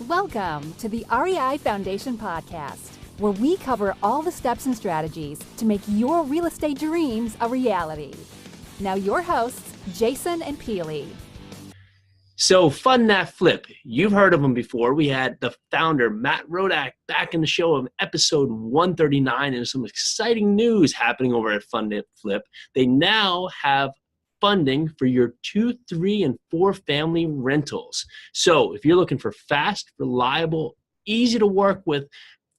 Welcome to the REI Foundation podcast, where we cover all the steps and strategies to make your real estate dreams a reality. Now your hosts, Jason and Peely. So Fund That Flip, you've heard of them before. We had the founder, Matt Rodak, back in the show of episode 139, and there's some exciting news happening over at Fund That Flip. They now have funding for your 2, 3, and 4 family rentals. So if you're looking for fast, reliable, easy to work with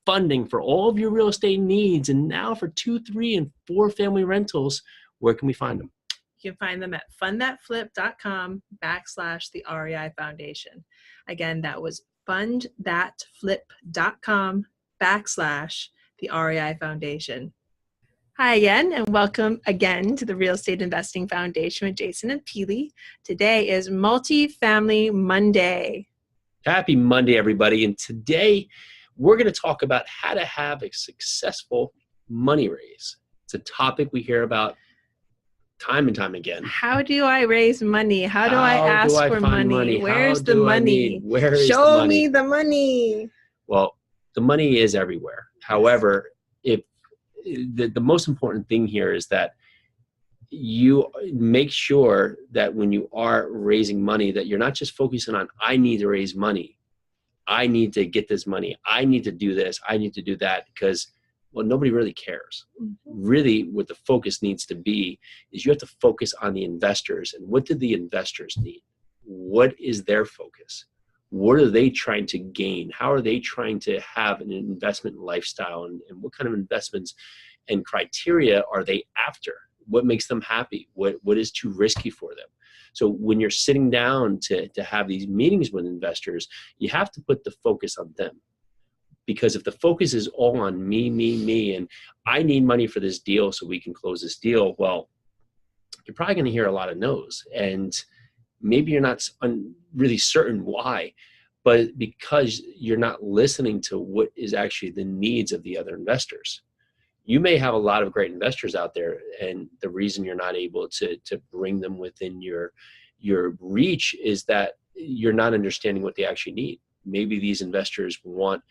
funding for all of your real estate needs, and now for 2, 3, and 4 family rentals, where can we find them? You can find them at fundthatflip.com/the REI Foundation. Again, that was fundthatflip.com/the REI Foundation. Hi again, and welcome again to the Real Estate Investing Foundation with Jason and Peely. Today is Multifamily Monday. Happy Monday, everybody. And today we're going to talk about how to have a successful money raise. It's a topic we hear about time and time again. How do I raise money? How do I ask for money? Where's the money? Where is Show me the money. Well, the money is everywhere. However, if the most important thing here is that you make sure that when you are raising money, that you're not just focusing on, I need to raise money. I need to get this money. I need to do this. I need to do that, because well, nobody really cares. Really, what the focus needs to be is you have to focus on the investors. And what do the investors need? What is their focus? What are they trying to gain? How are they trying to have an investment lifestyle? And what kind of investments and criteria are they after? What makes them happy? What is too risky for them? So when you're sitting down to have these meetings with investors, you have to put the focus on them. Because if the focus is all on me, and I need money for this deal so we can close this deal, well, you're probably going to hear a lot of no's. And maybe you're not really certain why, but because you're not listening to what is actually the needs of the other investors. You may have a lot of great investors out there, and the reason you're not able to bring them within your reach is that you're not understanding what they actually need. Maybe these investors want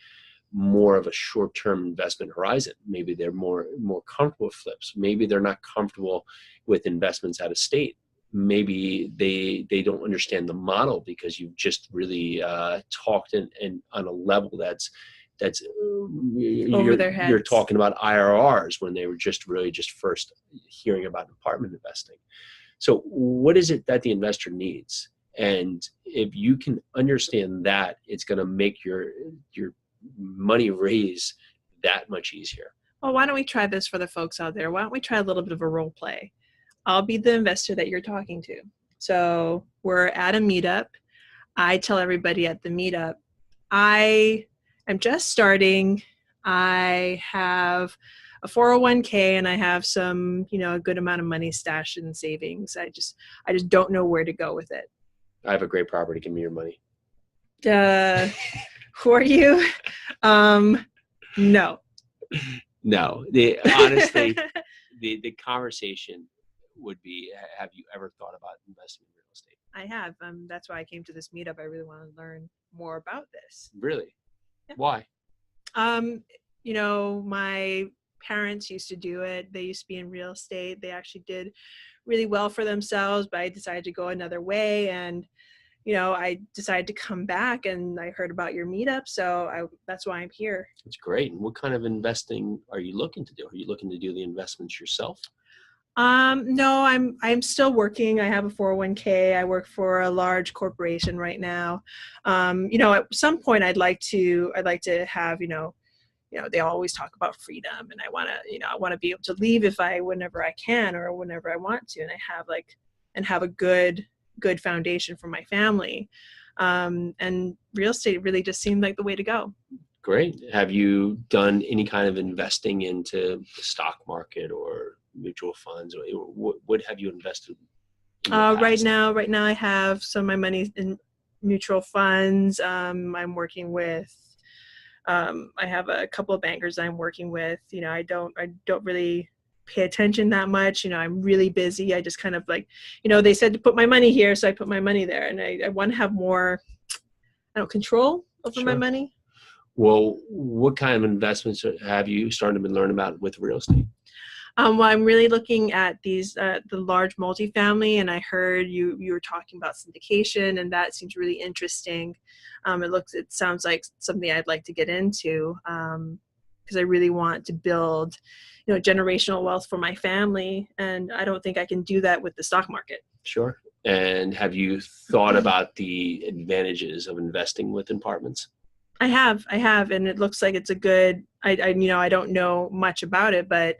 more of a short-term investment horizon. Maybe they're more comfortable with flips. Maybe they're not comfortable with investments out of state. Maybe they don't understand the model because you've just really talked and on a level that's over their heads. You're talking about IRRs when they were just first hearing about apartment investing. So what is it that the investor needs? And if you can understand that, it's going to make your money raise that much easier. Well, why don't we try this for the folks out there? Why don't we try a little bit of a role play? I'll be the investor that you're talking to. So we're at a meetup. I tell everybody at the meetup, I am just starting. I have a 401k and I have some, a good amount of money stashed in savings. I just don't know where to go with it. I have a great property. Give me your money. Who are you? No. No. Honestly, the conversation would be, have you ever thought about investing in real estate? I have. That's why I came to this meetup. I really want to learn more about this. Really? Yeah. Why? My parents used to do it. They used to be in real estate. They actually did really well for themselves, but I decided to go another way. And, I decided to come back, and I heard about your meetup. So that's why I'm here. That's great. And what kind of investing are you looking to do? Are you looking to do the investments yourself? No, I'm still working. I have a 401k. I work for a large corporation right now. At some point I'd like to have, they always talk about freedom, and I want to be able to leave whenever I can or whenever I want to. And I have a good foundation for my family. And real estate really just seemed like the way to go. Great. Have you done any kind of investing into the stock market or mutual funds, or what have you invested in right now I have some of my money in mutual funds. I'm working with I have a couple of bankers I'm working with. I don't really pay attention that much. I'm really busy. I just kind of they said to put my money here, so I put my money there, and I want to have more control responsible for my money. Well, what kind of investments have you started to learn about with real estate? Well, I'm really looking at these the large multifamily, and I heard you were talking about syndication, and that seems really interesting. It sounds like something I'd like to get into because I really want to build, generational wealth for my family, and I don't think I can do that with the stock market. Sure. And have you thought about the advantages of investing with apartments? I have, and it looks like it's a good. I don't know much about it, but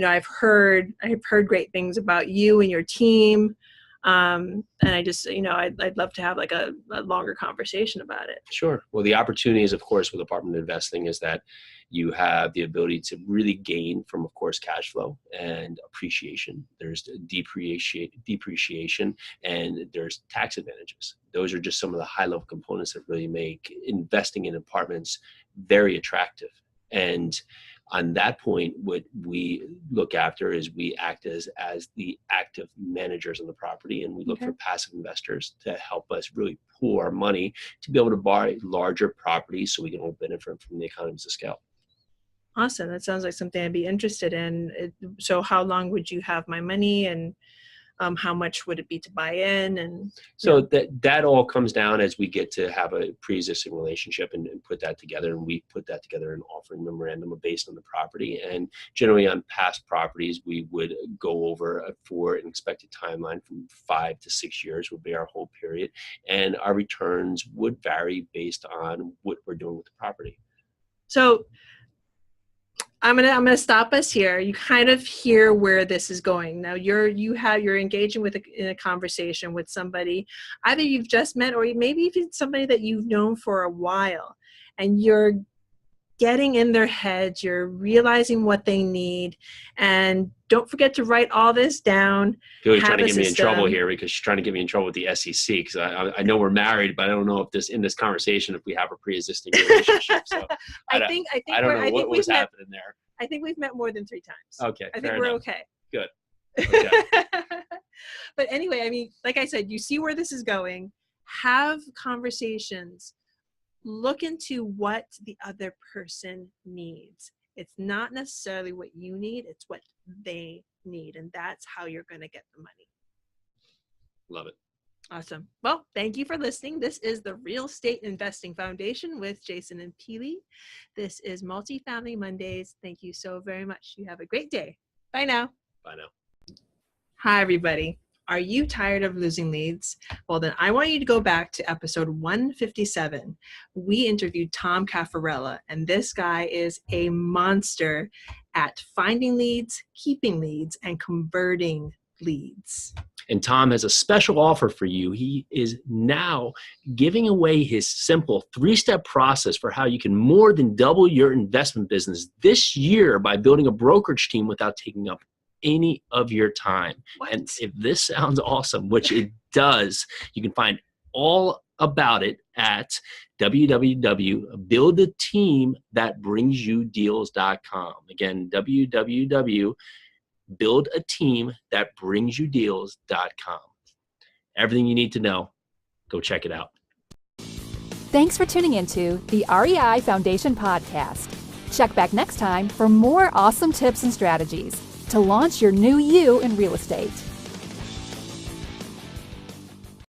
I've heard great things about you and your team, and I just I'd love to have like a longer conversation about it. Sure. Well, the opportunities, of course, with apartment investing is that you have the ability to really gain from, of course, cash flow and appreciation. There's depreciation, and there's tax advantages. Those are just some of the high-level components that really make investing in apartments very attractive. And on that point, what we look after is we act as the active managers on the property, and we look for passive investors to help us really pool our money to be able to buy larger properties so we can all benefit from the economies of scale. Awesome. That sounds like something I'd be interested in. So how long would you have my money, and how much would it be to buy in? And so that all comes down as we get to have a pre-existing relationship and put that together, and we put that together in an offering memorandum based on the property. And generally on past properties, we would go over for an expected timeline from 5 to 6 years would be our whole period, and our returns would vary based on what we're doing with the property. So I'm gonna stop us here. You kind of hear where this is going. Now you're engaging in a conversation with somebody either you've just met or maybe even somebody that you've known for a while, and you're getting in their heads, you're realizing what they need, and don't forget to write all this down. Julie's trying to get me in trouble here because she's trying to get me in trouble with the SEC, because I know we're married, but I don't know if in this conversation if we have a pre-existing relationship. So I don't know what was happening there. I think we've met more than 3 times. Okay, I think we're okay. Good. Okay. But anyway, I mean, like I said, you see where this is going. Have conversations. Look into what the other person needs. It's not necessarily what you need, it's what they need. And that's how you're going to get the money. Love it. Awesome. Well, thank you for listening. This is the Real Estate Investing Foundation with Jason and Peely. This is Multifamily Mondays. Thank you so very much. You have a great day. Bye now. Bye now. Hi, everybody. Are you tired of losing leads? Well, then I want you to go back to episode 157. We interviewed Tom Caffarella, and this guy is a monster at finding leads, keeping leads, and converting leads. And Tom has a special offer for you. He is now giving away his simple 3-step process for how you can more than double your investment business this year by building a brokerage team without taking up any of your time. What? And if this sounds awesome, which it does, you can find all about it at www.buildateamthatbringsyoudeals.com. Again, www.buildateamthatbringsyoudeals.com. Everything you need to know, go check it out. Thanks for tuning into the REI Foundation podcast. Check back next time for more awesome tips and strategies to launch your new you in real estate.